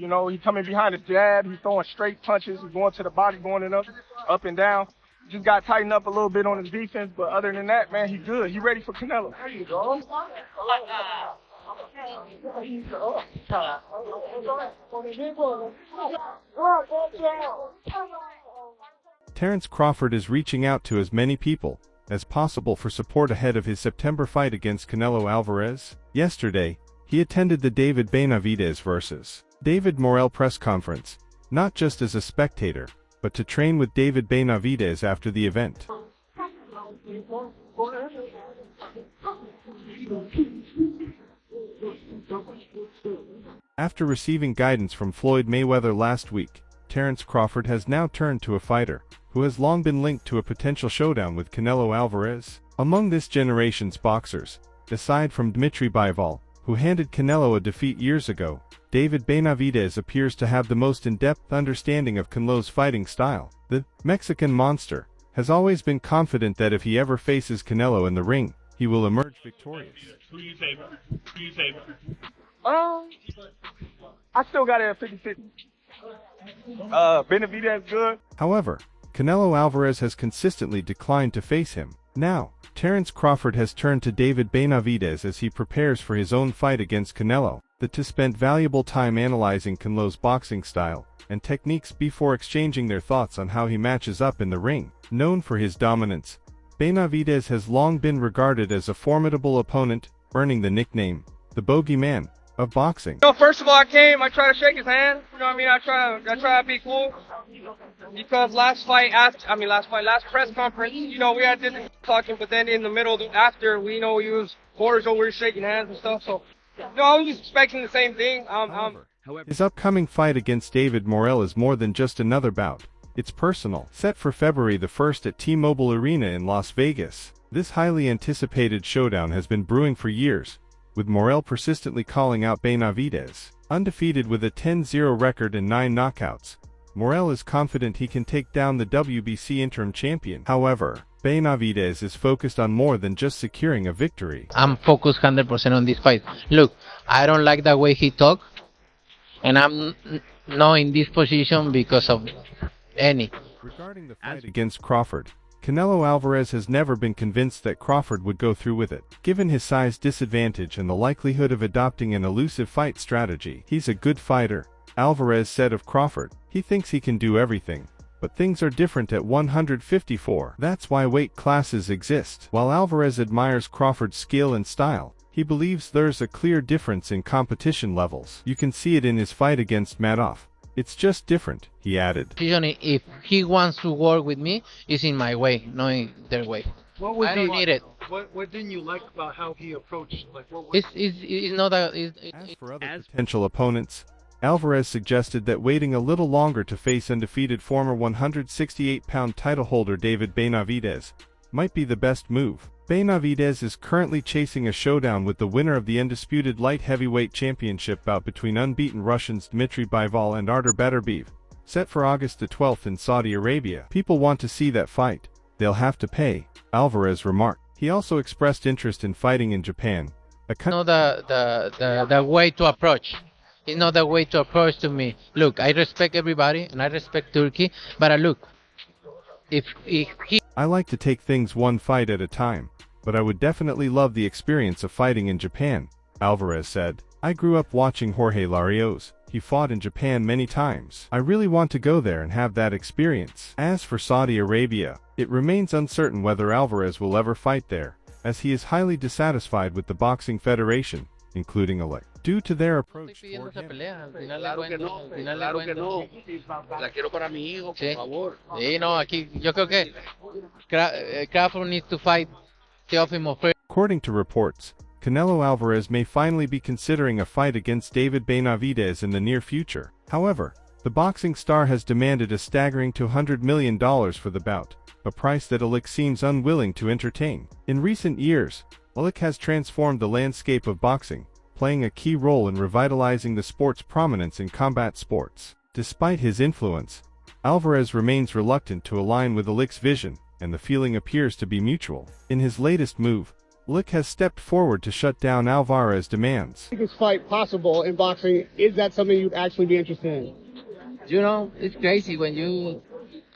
You know, he coming behind his jab. He's throwing straight punches. He's going to the body, going up and down. Just got to tighten up a little bit on his defense. But other than that, man, he's good. He's ready for Canelo. There you go. Terence Crawford is reaching out to as many people as possible for support ahead of his September fight against Canelo Alvarez. Yesterday, he attended the Benavidez vs. Morel press conference, not just as a spectator, but to train with Benavidez after the event. After receiving guidance from Floyd Mayweather last week, Terence Crawford has now turned to a fighter who has long been linked to a potential showdown with Canelo Alvarez. Among this generation's boxers, aside from Benavidez, who handed Canelo a defeat years ago, Benavidez appears to have the most in-depth understanding of Canelo's fighting style. The Mexican monster has always been confident that if he ever faces Canelo in the ring, he will emerge victorious. Who you favor? Who you favor? I still got it at 50-50. Benavidez good. However, Canelo Alvarez has consistently declined to face him. Now, Terence Crawford has turned to Benavidez as he prepares for his own fight against Canelo. The two spent valuable time analyzing Canelo's boxing style and techniques before exchanging their thoughts on how he matches up in the ring. Known for his dominance, Benavidez has long been regarded as a formidable opponent, earning the nickname, the bogeyman of boxing. First of all, I tried to shake his hand. You know what I mean? I try to be cool. Because last press conference, you know, we had this talking, but then in the middle, after, we know he was cordial, we were shaking hands and stuff, so, no, I was just expecting the same thing. However, his upcoming fight against Morel is more than just another bout. It's personal. Set for February the 1st at T-Mobile Arena in Las Vegas, this highly anticipated showdown has been brewing for years, with Morel persistently calling out Benavidez. Undefeated with a 10-0 record and 9 knockouts, Morel is confident he can take down the WBC interim champion. However, Benavidez is focused on more than just securing a victory. I'm focused 100% on this fight. Look, I don't like the way he talks, and I'm not in this position because of any. Regarding the fight against Crawford, Canelo Alvarez has never been convinced that Crawford would go through with it. Given his size disadvantage and the likelihood of adopting an elusive fight strategy, he's a good fighter, Alvarez said of Crawford. He thinks he can do everything, but things are different at 154. That's why weight classes exist. While Alvarez admires Crawford's skill and style, he believes there's a clear difference in competition levels. You can see it in his fight against Madoff. It's just different, he added. If he wants to work with me, it's in my way, not in their way. I don't need it. What didn't you like about how he approached? Like, It's not that. As for other potential opponents, Alvarez suggested that waiting a little longer to face undefeated former 168-pound title holder Benavidez might be the best move. Benavidez is currently chasing a showdown with the winner of the undisputed light heavyweight championship bout between unbeaten Russians Dmitry Bivol and Artur Beterbiev, set for August the 12th in Saudi Arabia. People want to see that fight. They'll have to pay, Alvarez remarked. He also expressed interest in fighting in Japan. Not the way to approach. It's not the way to approach to me. Look, I respect everybody and I respect Turkey, but look, if he... I like to take things one fight at a time, but I would definitely love the experience of fighting in Japan, Alvarez said. I grew up watching Jorge Larios. He fought in Japan many times. I really want to go there and have that experience. As for Saudi Arabia, it remains uncertain whether Alvarez will ever fight there, as he is highly dissatisfied with the Boxing Federation, including elect. Due to their approach toward him. Claro que no. La quiero para mi hijo, por favor. Sí, no, aquí yo creo que Crawford needs to fight Teofimo first. According to reports, Canelo Alvarez may finally be considering a fight against Benavidez in the near future. However, the boxing star has demanded a staggering $200 million for the bout, a price that Alik seems unwilling to entertain. In recent years, Alik has transformed the landscape of boxing, playing a key role in revitalizing the sport's prominence in combat sports. Despite his influence, Alvarez remains reluctant to align with Alik's vision, and the feeling appears to be mutual. In his latest move, Lick has stepped forward to shut down Alvarez's demands. Biggest fight possible in boxing, is that something you'd actually be interested in? You know, it's crazy when you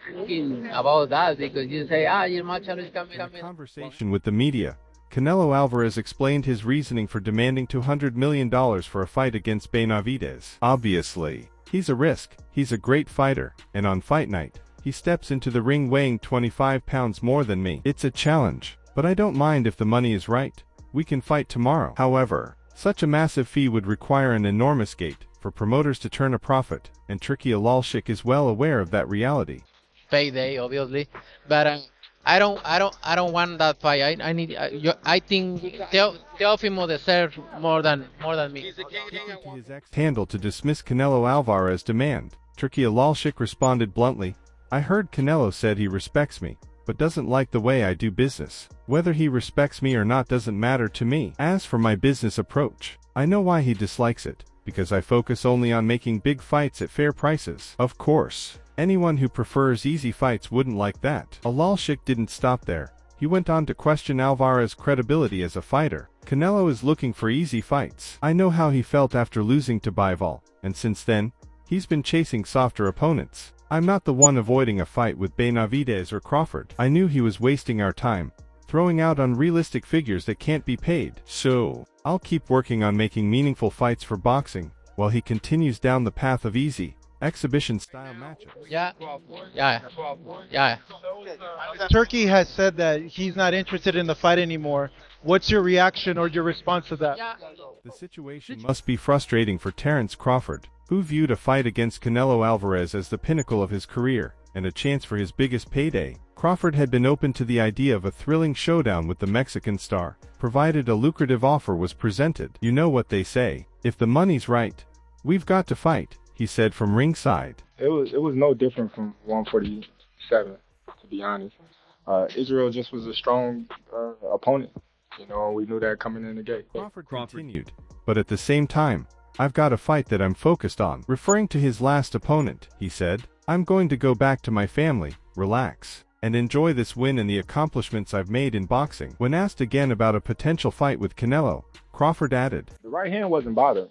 thinking about that because you say, your match is coming. In a conversation with the media, Canelo Alvarez explained his reasoning for demanding $200 million for a fight against Benavidez. Obviously, he's a risk, he's a great fighter, and on fight night, he steps into the ring weighing 25 pounds more than me. It's a challenge, but I don't mind if the money is right. We can fight tomorrow. However, such a massive fee would require an enormous gate for promoters to turn a profit, and Turki Alalshik is well aware of that reality. Payday, obviously, but I don't want that fight. I think Teofimo deserves more than me. His ex-handle to dismiss Canelo Alvarez's demand, Turki Alalshik responded bluntly, "I heard Canelo said he respects me, but doesn't like the way I do business. Whether he respects me or not doesn't matter to me. As for my business approach, I know why he dislikes it, because I focus only on making big fights at fair prices. Of course, anyone who prefers easy fights wouldn't like that." Alalshik didn't stop there. He went on to question Alvarez's credibility as a fighter. "Canelo is looking for easy fights. I know how he felt after losing to Bivol, and since then, he's been chasing softer opponents. I'm not the one avoiding a fight with Benavidez or Crawford. I knew he was wasting our time, throwing out unrealistic figures that can't be paid. So, I'll keep working on making meaningful fights for boxing, while he continues down the path of easy, exhibition-style matchups." Yeah. Turkey has said that he's not interested in the fight anymore. What's your reaction or your response to that? The situation must be frustrating for Terence Crawford, who viewed a fight against Canelo Alvarez as the pinnacle of his career, and a chance for his biggest payday. Crawford had been open to the idea of a thrilling showdown with the Mexican star, provided a lucrative offer was presented. "You know what they say, if the money's right, we've got to fight," he said from ringside. It was no different from 147, to be honest. Israel just was a strong opponent. You know, we knew that coming in the gate. Crawford continued, "But at the same time, I've got a fight that I'm focused on." Referring to his last opponent, he said, "I'm going to go back to my family, relax, and enjoy this win and the accomplishments I've made in boxing." When asked again about a potential fight with Canelo, Crawford added, The right hand wasn't bothered.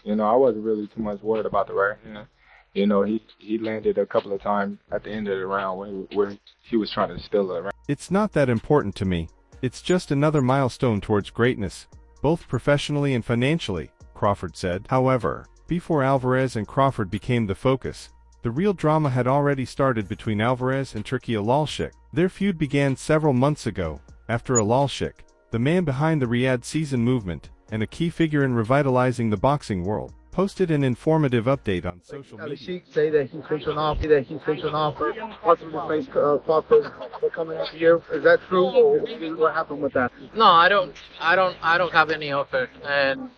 You know, I wasn't really too much worried about the right hand. You know, he landed a couple of times at the end of the round where he was trying to steal it. "It's not that important to me. It's just another milestone towards greatness, both professionally and financially," Crawford said. However, before Alvarez and Crawford became the focus, the real drama had already started between Alvarez and Turki Alalshik. Their feud began several months ago, after Alalshik, the man behind the Riyadh season movement, and a key figure in revitalizing the boxing world, posted an informative update on social media. Sheik say that he thinks an offer, possibly face Crawford for coming up here. Is that true? Or what happened with that? No, I don't have any offer. And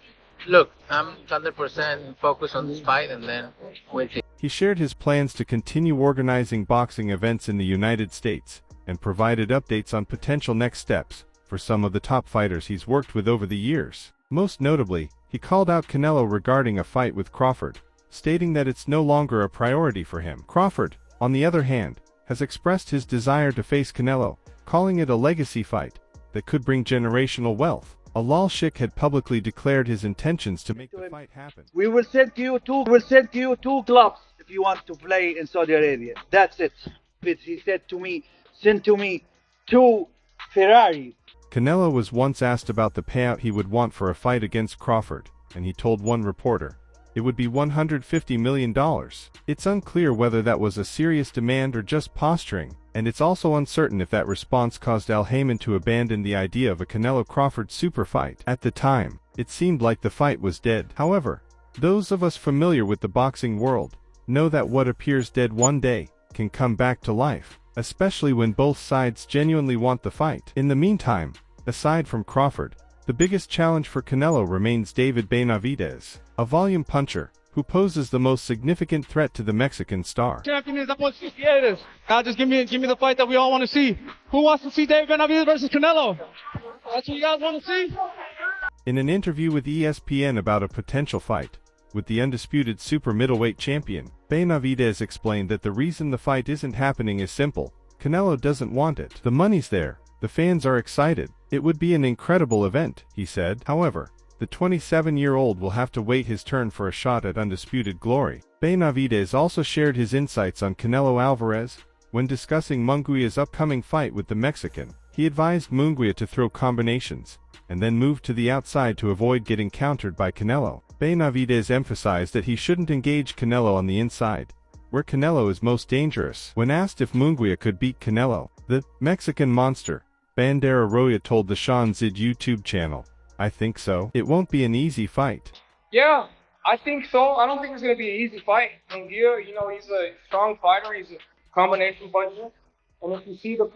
look, I'm 100% focused on this fight, and then we'll see. He shared his plans to continue organizing boxing events in the United States, and provided updates on potential next steps for some of the top fighters he's worked with over the years. Most notably, he called out Canelo regarding a fight with Crawford, stating that it's no longer a priority for him. Crawford, on the other hand, has expressed his desire to face Canelo, calling it a legacy fight that could bring generational wealth. Alalshik had publicly declared his intentions to make the fight happen. We will send you two clubs if you want to play in Saudi Arabia. That's it. He said to me, send to me 2 Ferraris. Canelo was once asked about the payout he would want for a fight against Crawford, and he told one reporter, it would be $150 million. It's unclear whether that was a serious demand or just posturing, and it's also uncertain if that response caused Al Haymon to abandon the idea of a Canelo-Crawford super fight. At the time, it seemed like the fight was dead. However, those of us familiar with the boxing world know that what appears dead one day can come back to life, especially when both sides genuinely want the fight. In the meantime, aside from Crawford, the biggest challenge for Canelo remains David Benavidez, a volume puncher who poses the most significant threat to the Mexican star. Champion is Benavidez. God, just give me the fight that we all want to see. Who wants to see David Benavidez versus Canelo? That's what you guys want to see? In an interview with ESPN about a potential fight with the undisputed super middleweight champion, Benavidez explained that the reason the fight isn't happening is simple. Canelo doesn't want it. The money's there. The fans are excited. It would be an incredible event, he said. However, the 27-year-old will have to wait his turn for a shot at undisputed glory. Benavidez also shared his insights on Canelo Alvarez. When discussing Munguia's upcoming fight with the Mexican, he advised Munguia to throw combinations, and then move to the outside to avoid getting countered by Canelo. Benavidez emphasized that he shouldn't engage Canelo on the inside, where Canelo is most dangerous. When asked if Munguia could beat Canelo, the Mexican monster, Bandera Roya told the Sean Zid YouTube channel, "I think so. It won't be an easy fight." Yeah, I think so. I don't think it's going to be an easy fight. Munguia, he's a strong fighter. He's a combination puncher. And if you see the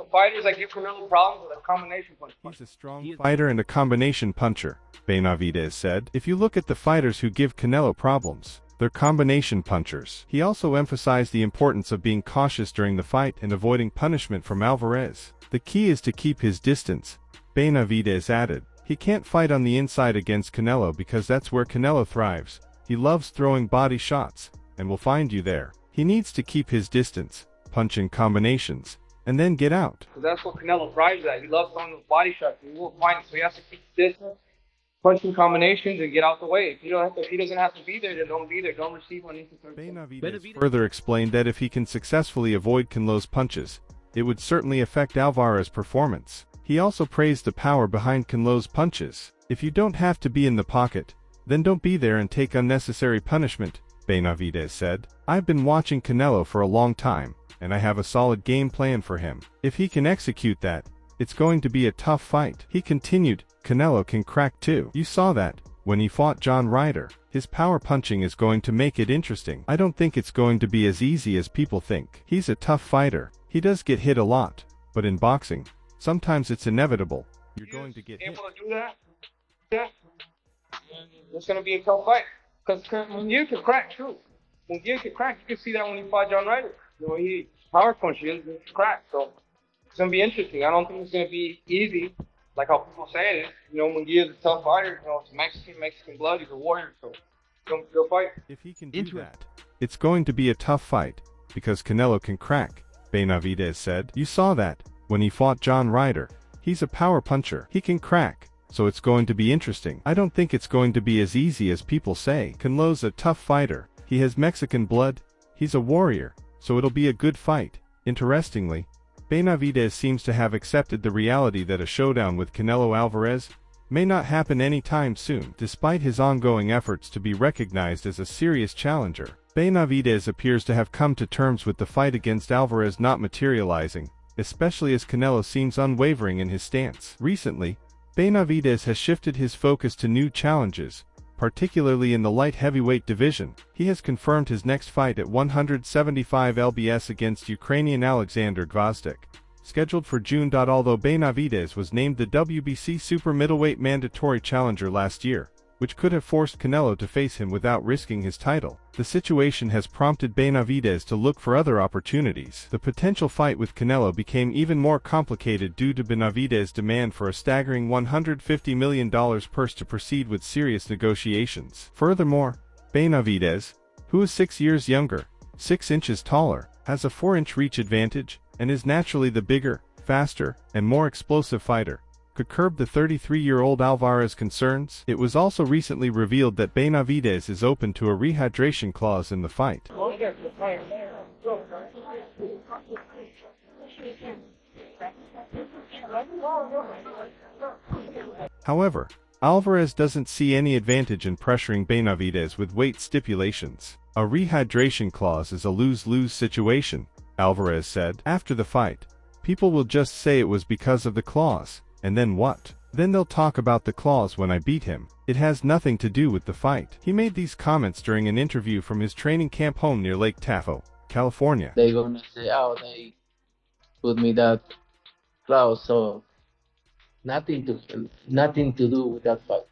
fighters that give Canelo problems with a combination puncher. He's a strong fighter and a combination puncher, Benavidez said. If you look at the fighters who give Canelo problems, they're combination punchers. He also emphasized the importance of being cautious during the fight and avoiding punishment from Alvarez. The key is to keep his distance, Benavidez added. He can't fight on the inside against Canelo because that's where Canelo thrives. He loves throwing body shots, and will find you there. He needs to keep his distance, punch in combinations, and then get out. That's what Canelo thrives at. He loves throwing those body shots. He won't find it, so he has to keep his distance, punch in combinations, and get out the way. If he doesn't have to be there, then don't be there. Don't receive on instant. Benavidez further explained that if he can successfully avoid Canelo's punches, it would certainly affect Alvarez's performance. He also praised the power behind Canelo's punches. If you don't have to be in the pocket, then don't be there and take unnecessary punishment, Benavidez said. I've been watching Canelo for a long time, and I have a solid game plan for him. If he can execute that, it's going to be a tough fight. He continued, Canelo can crack too. You saw that when he fought John Ryder. His power punching is going to make it interesting. I don't think it's going to be as easy as people think. He's a tough fighter. He does get hit a lot, but in boxing, sometimes it's inevitable. You're going to get hit. Able to do that? Yeah. It's going to be a tough fight. Because Munguia can crack too. Munguia can crack. You can see that when he fought John Ryder. He power punches and crack. So it's going to be interesting. I don't think it's going to be easy, like how people say it is. Munguia is a tough fighter. It's Mexican blood. He's a warrior. So it's going to be a fight. If he can do that, it's going to be a tough fight, because Canelo can crack, Benavidez said. You saw that when he fought John Ryder. He's a power puncher. He can crack, so it's going to be interesting. I don't think it's going to be as easy as people say. Canelo's a tough fighter. He has Mexican blood. He's a warrior, so it'll be a good fight. Interestingly, Benavidez seems to have accepted the reality that a showdown with Canelo Alvarez may not happen anytime soon. Despite his ongoing efforts to be recognized as a serious challenger, Benavidez appears to have come to terms with the fight against Alvarez not materializing, especially as Canelo seems unwavering in his stance. Recently, Benavidez has shifted his focus to new challenges, particularly in the light heavyweight division. He has confirmed his next fight at 175 lbs against Ukrainian Alexander Gvozdyk, scheduled for June. Although Benavidez was named the WBC super middleweight mandatory challenger last year, which could have forced Canelo to face him without risking his title, the situation has prompted Benavidez to look for other opportunities. The potential fight with Canelo became even more complicated due to Benavidez's demand for a staggering $150 million purse to proceed with serious negotiations. Furthermore, Benavidez, who is 6 years younger, 6 inches taller, has a 4-inch reach advantage, and is naturally the bigger, faster, and more explosive fighter, could curb the 33-year-old Alvarez concerns. It was also recently revealed that Benavidez is open to a rehydration clause in the fight. However, Alvarez doesn't see any advantage in pressuring Benavidez with weight stipulations. A rehydration clause is a lose-lose situation, Alvarez said. After the fight, people will just say it was because of the clause. And then what? Then they'll talk about the clause when I beat him. It has nothing to do with the fight. He made these comments during an interview from his training camp home near Lake Tahoe, California. They're gonna say, oh, they put me that clause, so nothing to do with that fight.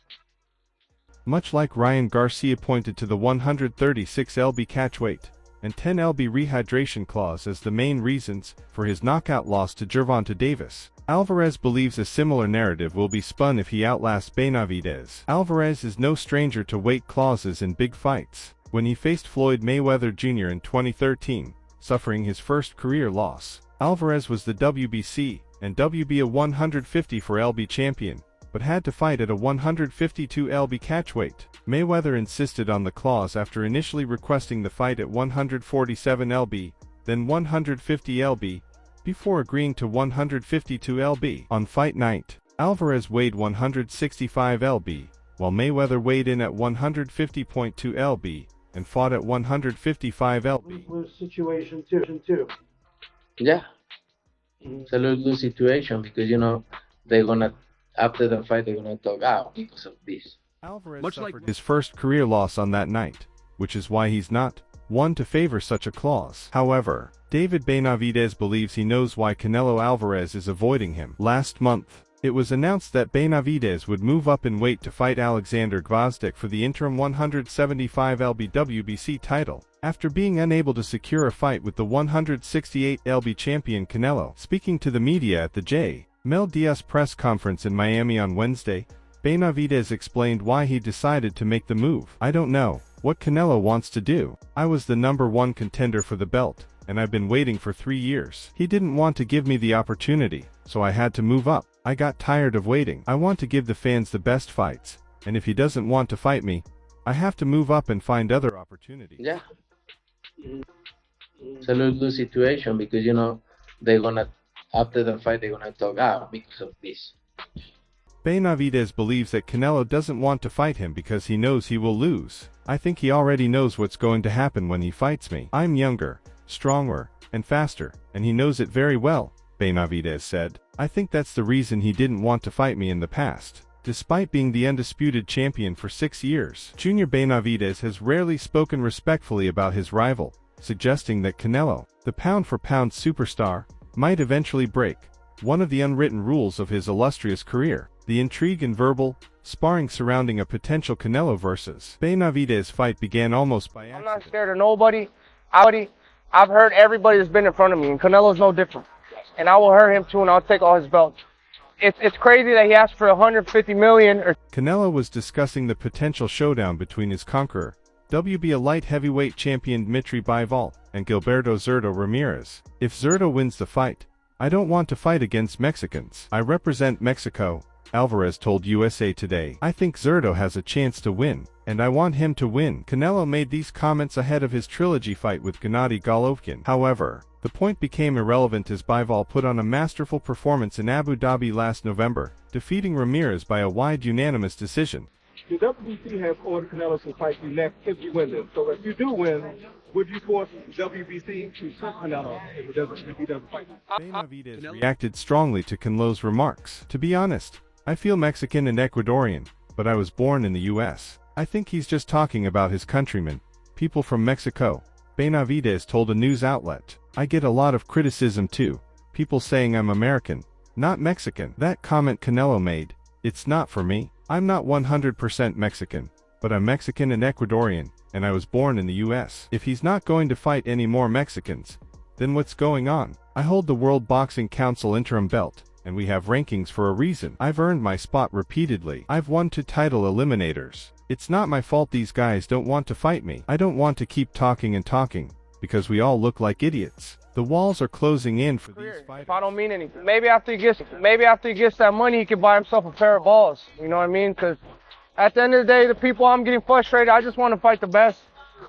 Much like Ryan Garcia pointed to the 136 lb catchweight and 10 lb rehydration clause as the main reasons for his knockout loss to Gervonta Davis, Alvarez believes a similar narrative will be spun if he outlasts Benavidez. Alvarez is no stranger to weight clauses in big fights. When he faced Floyd Mayweather Jr. in 2013, suffering his first career loss, Alvarez was the WBC and WBA 150 for lb champion, but had to fight at a 152 lb catchweight. Mayweather insisted on the clause after initially requesting the fight at 147 lb, then 150 lb, before agreeing to 152 lb. On fight night, Alvarez weighed 165 lb, while Mayweather weighed in at 150.2 lb, and fought at 155 lb. Situation too. Yeah, it's a lose-lose situation because they're gonna after the fight they're gonna talk out because of this. Alvarez suffered his first career loss on that night, which is why he's not one to favor such a clause. However, David Benavidez believes he knows why Canelo Alvarez is avoiding him. Last month, it was announced that Benavidez would move up in weight to fight Alexander Gvozdyk for the interim 175 lb WBC title, after being unable to secure a fight with the 168 lb champion Canelo. Speaking to the media at the J. Mel Diaz press conference in Miami on Wednesday, Benavidez explained why he decided to make the move. "I don't know what Canelo wants to do. I was the #1 contender for the belt, and I've been waiting for 3 years. He didn't want to give me the opportunity, so I had to move up. I got tired of waiting. I want to give the fans the best fights, and if he doesn't want to fight me, I have to move up and find other opportunities." Yeah, it's a lose-lose situation because they're gonna after the fight they're gonna talk out because of this. Benavidez believes that Canelo doesn't want to fight him because he knows he will lose. "I think he already knows what's going to happen when he fights me. I'm younger, stronger, and faster, and he knows it very well," Benavidez said. "I think that's the reason he didn't want to fight me in the past." Despite being the undisputed champion for 6 years, Junior Benavidez has rarely spoken respectfully about his rival, suggesting that Canelo, the pound-for-pound superstar, might eventually break one of the unwritten rules of his illustrious career: the intrigue and verbal sparring surrounding a potential Canelo versus Benavidez fight began almost by accident. I'm not scared of nobody. I've heard everybody that's been in front of me, and Canelo's no different. And I will hurt him too, and I'll take all his belts. It's crazy that he asked for 150 million. Canelo was discussing the potential showdown between his conqueror, WBA light heavyweight champion Dmitry Bivol, and Gilberto Zurdo Ramirez. "If Zurdo wins the fight, I don't want to fight against Mexicans. I represent Mexico," Alvarez told USA Today. "I think Zurdo has a chance to win, and I want him to win." Canelo made these comments ahead of his trilogy fight with Gennady Golovkin. However, the point became irrelevant as Bivol put on a masterful performance in Abu Dhabi last November, defeating Ramirez by a wide unanimous decision. The WBC has ordered Canelo to fight you next if you win this. So if you do win, would you force WBC to sue Canelo if he doesn't fight you? Benavidez reacted strongly to Canelo's remarks. "To be honest, I feel Mexican and Ecuadorian, but I was born in the US. I think he's just talking about his countrymen, people from Mexico," Benavidez told a news outlet. "I get a lot of criticism too, people saying I'm American, not Mexican." That comment Canelo made: "It's not for me. I'm not 100% Mexican, but I'm Mexican and Ecuadorian, and I was born in the US. If he's not going to fight any more Mexicans, then what's going on? I hold the World Boxing Council interim belt, and we have rankings for a reason. I've earned my spot repeatedly. I've won 2 title eliminators. It's not my fault these guys don't want to fight me. I don't want to keep talking and talking, because we all look like idiots. The walls are closing in for these fighters." If I don't mean anything, maybe after he gets that money, he can buy himself a pair of balls. You know what I mean? Because at the end of the day, the people I'm getting frustrated, I just want to fight the best.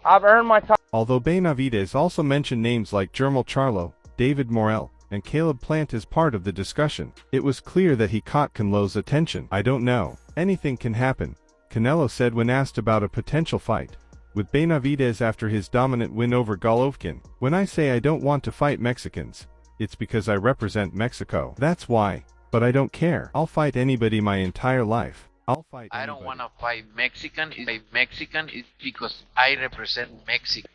I've earned my time. Although Benavidez also mentioned names like Jermel Charlo, David Morel, and Caleb Plant as part of the discussion, it was clear that he caught Canelo's attention. "I don't know. Anything can happen," Canelo said when asked about a potential fight with Benavidez after his dominant win over Golovkin. "When I say I don't want to fight Mexicans, it's because I represent Mexico. That's why. But I don't care. I'll fight anybody my entire life. I'll fight anybody." I don't want to fight Mexican. Mexican is because I represent Mexico,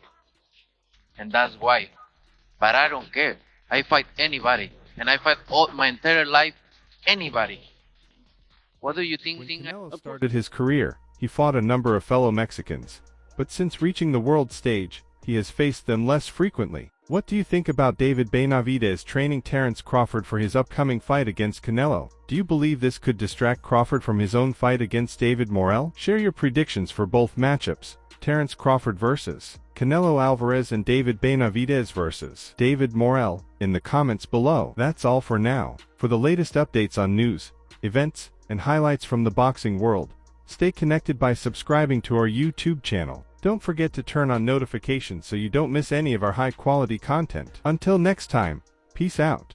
and that's why. But I don't care. I fight anybody, and I fight all my entire life anybody. What do you think? When Canelo started his career, he fought a number of fellow Mexicans, but since reaching the world stage, he has faced them less frequently. What do you think about David Benavidez training Terence Crawford for his upcoming fight against Canelo? Do you believe this could distract Crawford from his own fight against David Morel? Share your predictions for both matchups, Terence Crawford vs. Canelo Alvarez and David Benavidez vs. David Morel, in the comments below. That's all for now. For the latest updates on news, events, and highlights from the boxing world, stay connected by subscribing to our YouTube channel. Don't forget to turn on notifications so you don't miss any of our high-quality content. Until next time, peace out.